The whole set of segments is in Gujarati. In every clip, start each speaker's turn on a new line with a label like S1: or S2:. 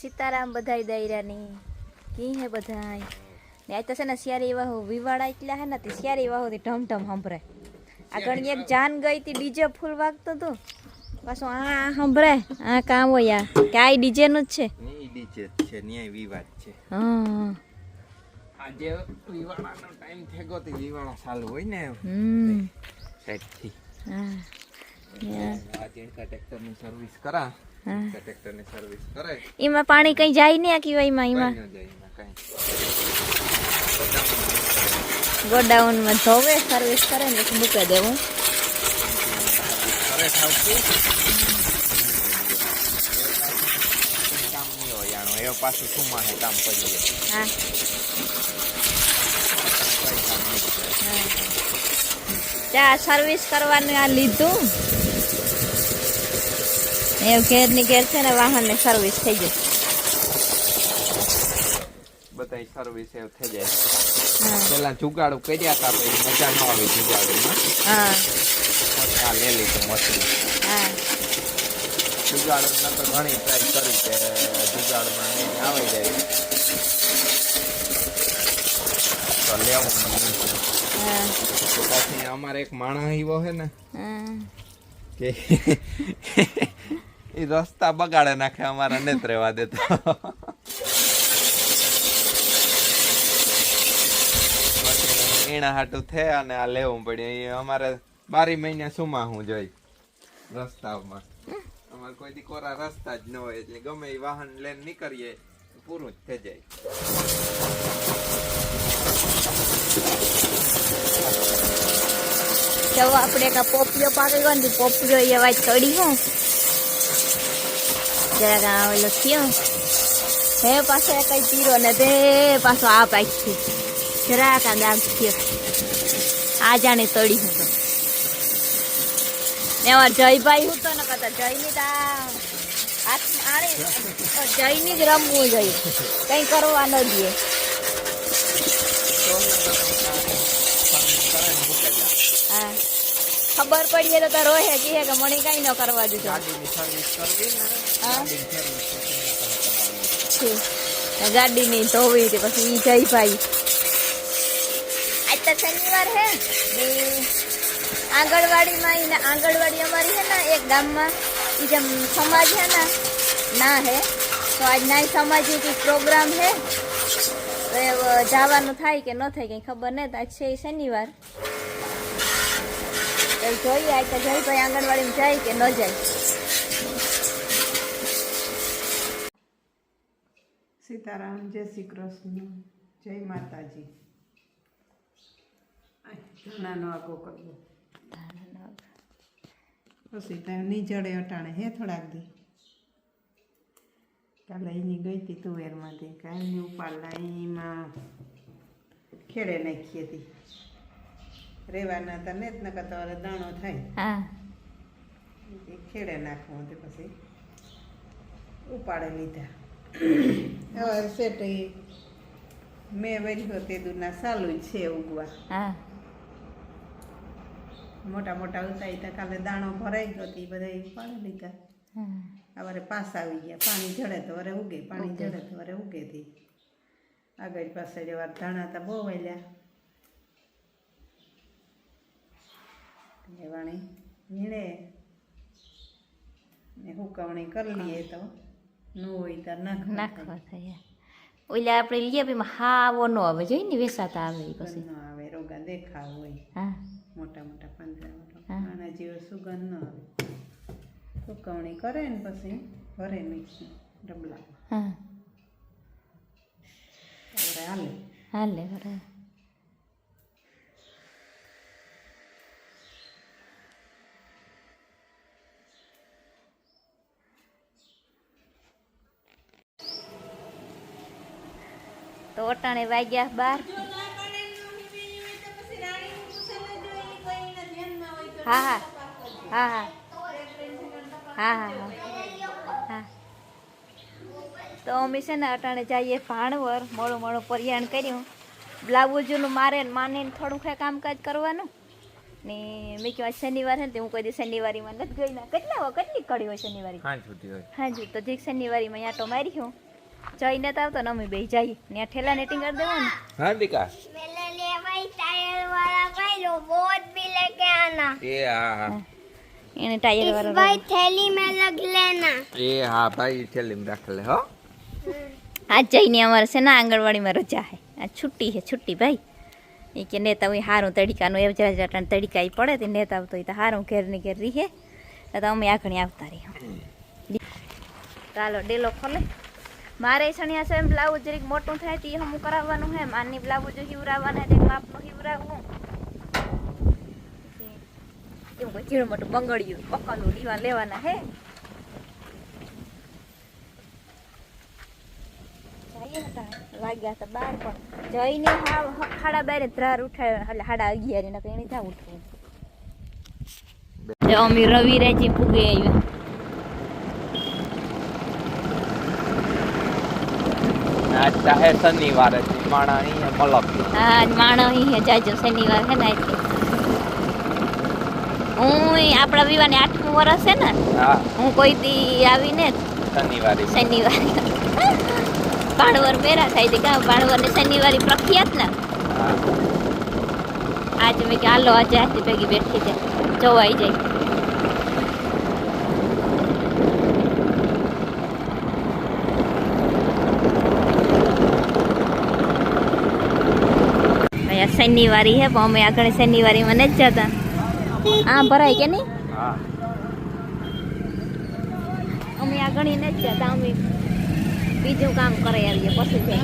S1: સીતારામ બધાય દાયરાની કી હે બધાય ને આ તો છે ને શિયારી વાહો વિવાડા એટલા હે ને તે શિયારી વાહોથી ઢમઢમ સંભળાય. આગળ એક જાન ગઈ તી ડીજે ફૂલ વાગતો તો પાછું આ સંભળાય આ કામ હોય કે આ ડીજે નું જ છે.
S2: ડીજે છે ન્યાય વિવાદ છે.
S1: હા
S2: આજે વિવાડાનો ટાઈમ થઈ ગયો તો વિવાડા ચાલુ હોય ને સાઈડ થી.
S1: હા
S2: આજે ટ્રેક્ટરની સર્વિસ કરા ટ્રેક્ટરની સર્વિસ કરે
S1: એમાં પાણી કઈ જાય ને આ કીવાયમાં એમાં ગોડાઉનમાં ધોવે સર્વિસ કરે ને પછી મૂકી દેવું.
S2: કામ નહીં હોય આનો એ પાછું સુમા હે કામ પડી
S1: હા ચા સર્વિસ કરવાનું આ લીધું એ ઘેર ની ઘેર છે ને વાહન ને સર્વિસ થઈ જાય.
S2: બધા સર્વિસ એ થઈ જાય. પેલા જુગાડું કર્યા હતા પછી મજા ન આવી જુગાડુમાં.
S1: હા
S2: આ લે લીધું મશીન.
S1: હા
S2: જુગાડું તો ઘણી ટ્રાય કરી કે જુગાડમાં આવી જાય તો લેવું. પછી અમારે એક માણસ એવો છે ને કે એ રસ્તા બગાડે નાખે અમારા ને રહેવા દેતો. એના હાટું થયા અને આ લેવું પડ્યું. એ અમારે 12 મહિના સુમા હું જોઈ રસ્તામાં. અમારે કોઈ દી કોરા રસ્તા જ ન હોય એટલે ગમે એ વાહન લઈને નીકળીએ પૂરું જ થઈ જાય.
S1: ચાલો આપણે એક પોપિયો પાકી ગયો ને પોપિયો એ વાત ચડી હું જરા ઓલો થયો હે પાછો કઈ પીરો ને તે પાછો આ પાછી જરાક આ દાગ થયો આ જાણે તળી હું તો ને અમાર જયભાઈ હું તો ન કરતા જયની હાથ આણે જયની જ રમવું જોઈએ કઈ કરવા ન દે. હા ખબર પડીએ તો રોહે કહે કે મને કઈ ન કરવા દીધું. ગાડીની ધોવી પછી ઈ જયભાઈ આજ તો શનિવાર હે આંગણવાડીમાં આંગણવાડી અમારી હે ને એક ગામમાં ઈ જેમ સમાજ હે ને ના હે તો આજ ના સમાજ પ્રોગ્રામ હે જવાનું થાય કે ન થાય કઈ ખબર નહીં. આજ છે શનિવાર જોઈએ આજ તો જયભાઈ આંગણવાડીમાં જાય કે ન જાય.
S3: સીતારામ જય શ્રી કૃષ્ણ જય માતાજી. ધાણાનો આગો કરવો પછી ત્યાં નીચડે અટાણે હે થોડાક દી કાલે એની ગઈ હતી તુવેરમાંથી કાલની ઉપાડલા એમાં ખેડે નાખી હતી રેવાના હતા ને જ નકર તો દાણો થાય ખેડે નાખવું તે પછી ઉપાડે લીધા. હવે સેટ મેં વર્યો તે દૂરના સાલું છે ઉગવા મોટા મોટા ઉતારી હતા કાલે દાણો ભરાઈ ગયો હતી બધા ઉપાડી લીધા. હવે પાસ આવી ગયા પાણી જડે તો વરે ઉગે પાણી જડે તો વરે ઉગે હતી. આગળ પાસે જેવા ધાણા હતા બહુ વહેલ્યા વાણી વીણે ને હુકવણી કરી લઈએ તો ન હોય તો નાખવા
S1: થાય. ઓલા આપણે લઈએ એમાં હાવો ન આવે જોઈ ને વેસાતા આવે પછી
S3: ન આવે રોગા દેખાવ હોય.
S1: હા
S3: મોટા મોટા પાંદડા આના જેવો સુગંધ ન આવે. હુકવણી કરે ને પછી ભરે નાખી ડબલામાં હાલે
S1: હાલે બરાબર. તો અટાણે વાગ્યા 12. હા હા હા હા હા હા હા તો અમે છે ને અટાણે જઈએ ભાણવર મોડું મોડું પરિયાણ કર્યું. બ્લાઉઝનું મારે માને થોડુંક કામકાજ કરવાનું ને મેં કહ્યું શનિવાર છે ને હું કોઈ દી શનિવારીમાં નથી ગઈ ના કેટલી કડી હોય શનિવારી હા જી તો જે શનિવારીમાં આટો મારી હું જઈને તો આવતો ને અમે બે જઈએ ને ઠેલા નેટિંગ કરી દેવું ને
S2: हाँ दिखा
S4: मेले ले भाई टायर वाला भाई रोबोट भी लेके आना
S2: ये हाँ
S1: એને ટાયર
S4: इस
S1: વાળો
S4: भाई थैली में लग लेना
S2: ये हाँ भाई चल रख ले हो
S1: આજ જઈને અમારે છે ને આંગણવાડીમાં રજા છે આજ છુટ્ટી છે છુટ્ટી ભાઈ એ કે નેતા હોય સારું તડીકાનું એ જરા જરા તડીકા ઈ પડે તે નેતા આવતો હોય તો સારું ઘેરની ઘેર રીહે તો અમે આગળ આવતા રહીએ ચાલો ડેલો ખોલે મારે સણિયા છે એમ બ્લાઉઝ જરીક મોટું થાય તો એ હમું કરાવવાનું છે માની બ્લાઉઝ હિવરાવવાના તે માપનું હિવરાવવું એવું કોઈ ઝીણું મોટું બંગડિયું પકડું દીવા લેવાના હે વાગ્યા તો 12 પણ જઈને હાડા 12 ત્રાર ઉઠાડ્યો એટલે હાડા 11 ને કઈ ત્યાં ઉઠવું જો અમે રવિરાજી પૂગે આવ્યા
S2: आज चाहे शनिवार है माणा ही मलक
S1: હા આજ માણો અહીં જાજો શનિવાર હે ને એટલે હું આપણા વિવાને 8મું વર્ષ છે ને
S2: हाँ
S1: હું કોઈ દી આવીને
S2: शनिवार
S1: શનિવારે પાણવર મેરા થાય છે કાં પાણવર ને શનિવારે પ્રખ્યાત ને
S2: हाँ
S1: આજે મેં કે હાલો આજે આથી ભેગી બેઠી છે જોવાઈ જાય અહીંયા શનિવારી હે પણ અમે આગળ શનિવારીમાં નથી જતા આ ભરાય કે નહીં
S2: हाँ
S1: અમે આગળ નથી જતા અમે બીજું કામ કરી આવીએ પછી જઈએ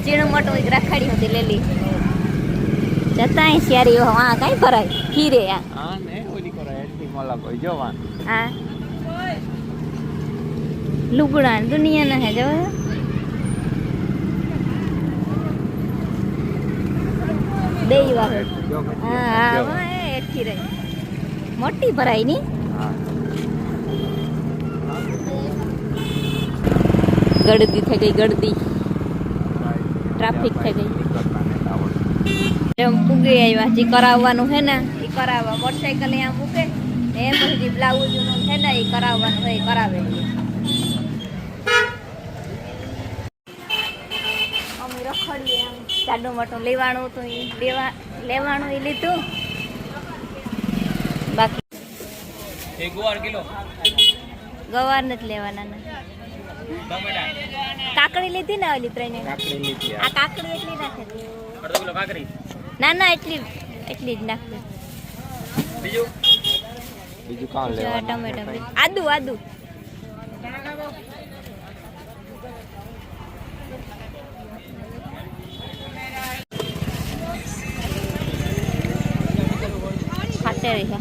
S1: ઝીણું મોટું એક રાખડી હતી લેલી જતા શિયારી હા કઈ ભરાય ખીરે આ
S2: हाँ ने ओली करो ऐसी मलक हो जवान
S1: આ લુગડા દુનિયાના હે જો દેઈ વાળો હા હા એઠી રહી મોટી ભરાય ની
S2: हाँ
S1: ગળદી થઈ ગઈ ગળદી ટ્રાફિક થઈ ગઈ એમ પૂગે આવ્યા જે કરાવવાનું છે ને એ કરાવવા મોટરસાઇકલ અહીંયા મૂકે ને એ પછી બ્લાઉઝનું છે ને એ કરાવવાનું હોય એ કરાવે અમે રખડીએ આમ જાડું મોટું લેવાનું હતું એ લેવાનું એ લીધું બાકી
S5: एक गुआर किलो
S1: ગવાર નથી લેવાના ને
S5: टमाटा
S1: કાકડી લીધી ને ઓલી ત્રણે
S2: काकड़ी नीचे
S1: આ કાકડી એટલી નાખે
S5: अर्धा किलो काकरी
S1: ના ના એટલી એટલી જ નાખવી
S5: बीजू
S2: बीजू कौन ले
S1: ટમેટો આદુ આદુ ખાતે રહી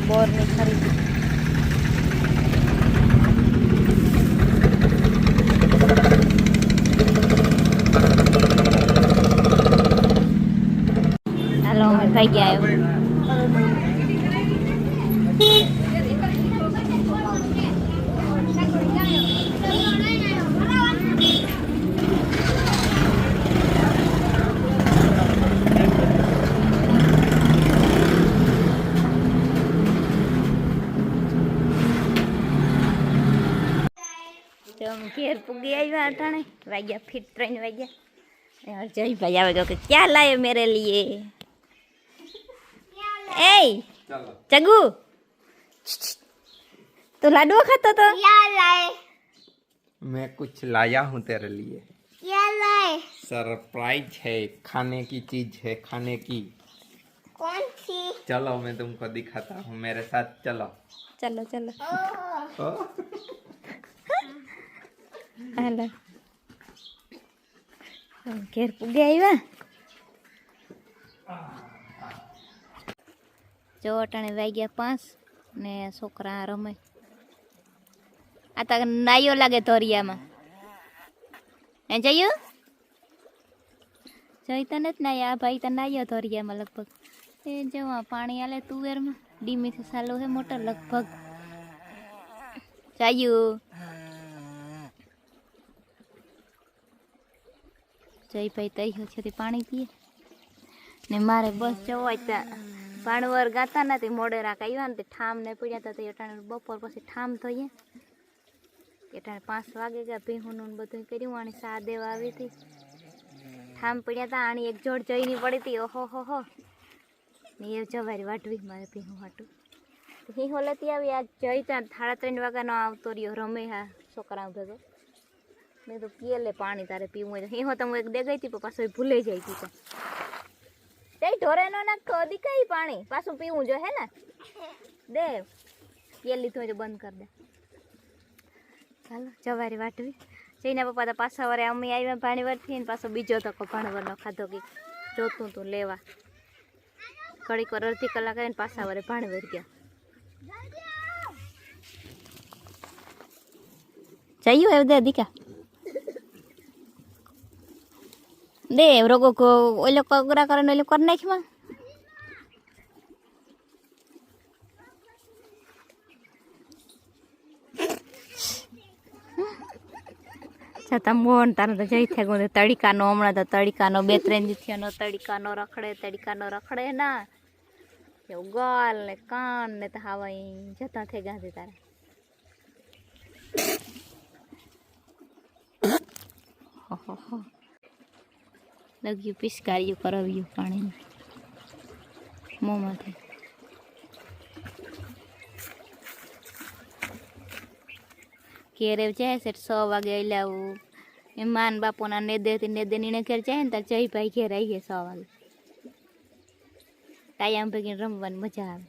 S1: બોરની ખરીદી હાલો અમે ભાઈ ગયા આવ્યો તો અમે ઘેર પૂગી આવ્યા અટાણે વાગ્યા ફીટ 3 વાગ્યા જયભાઈ આવે તો કે ક્યાં લાયો મેરે લીએ એ
S2: चलो
S1: ચગુ તો લાડવો ખાતો તો
S4: क्या लाए
S2: मैं कुछ लाया हूँ तेरे लिए
S4: क्या लाए
S2: सरप्राइज है खाने की चीज है खाने की
S4: कौन सी
S2: चलो मैं तुमको दिखाता हूँ मेरे साथ चलो
S1: ચલો ચલો
S2: ओ,
S1: હાલો ઘેર પૂગી આવ્યા જો અટાણે વાગ્યા 5 ને છોકરા રમે આ તા નાયો લાગે ધોરિયામાં એ જયું જઈ તને જ નાયા ભાઈ તો નાયો ધોરિયામાં લગભગ એ જવા પાણી આલે તુવેરમાં ડીમીથી ચાલુ છે મોટર લગભગ જયું જયભાઈ તઈ છે પાણી પીએ ને મારે બસ જવો હોય ત્યાં ભાણવર ગાતા નથી મોડેરા આવ્યા ને તે ઠામ ને પડ્યા હતા તે અટાણે બપોર પછી ઠામ થઈએ અટાણે 5 વાગે ગયા ભીહુનું ને બધું કર્યું આણી સા દેવા આવી હતી ઠામ પડ્યા હતા આણી એક જોડ જઈની પડી હતી ઓહો હો ને એ જવારી વાટવી મારે ભીહું વાટું હિહો લેતી આવી આજ જઈ ત્યાં 3:30 વાગ્યાનો આવતો રહ્યો રમે હા છોકરા ભેગો મેં તો પીએ લે પાણી તારે પીવું હોય હિહો તો હું એક દે ગઈ હતી પણ પાછો ભૂલાઈ જાય હતી તે ઢોરે નો નાખો દીકાઈ પાણી પાછું પીવું જો હે ને દે પીએ લીધું હોય તો બંધ કરી દે ચાલો જવારી વાટવી જઈને પપ્પા તો પાછા વરે અમે આવ્યા પાણી વરથી ને પાછો બીજો તકો ભાણવરનો ખાધો કે જોતું તું લેવા ઘડીક વાર અડધી કલાક આવીને પાછા વરે ભાણવર ગયા જઈએ હવે દે દીકા દે રોગો ઓલો કગરા કરે ને ઓલો કરી નાખમાં છતાં મોહન તારે તો જઈ થાય ગયો તડીકાનો હમણાં તો તડીકાનો 2-3 દીથિયાનો તડીકાનો રખડે ના એવું ગાલ ને કાન ને તો હાવા જતા થઈ ગયા તારે લગ્યું પિસ્કાર્યું કરાવ્યું પાણીનું મોંમાંથી ઘેરે જાય છે 6 વાગે લાવું એ માન બાપુના નેદે નીને ઘેર જાય ને તાર જયભાઈ ઘેર આવીએ 6 વાગે ટાઈમ ભેગીને રમવાની મજા આવે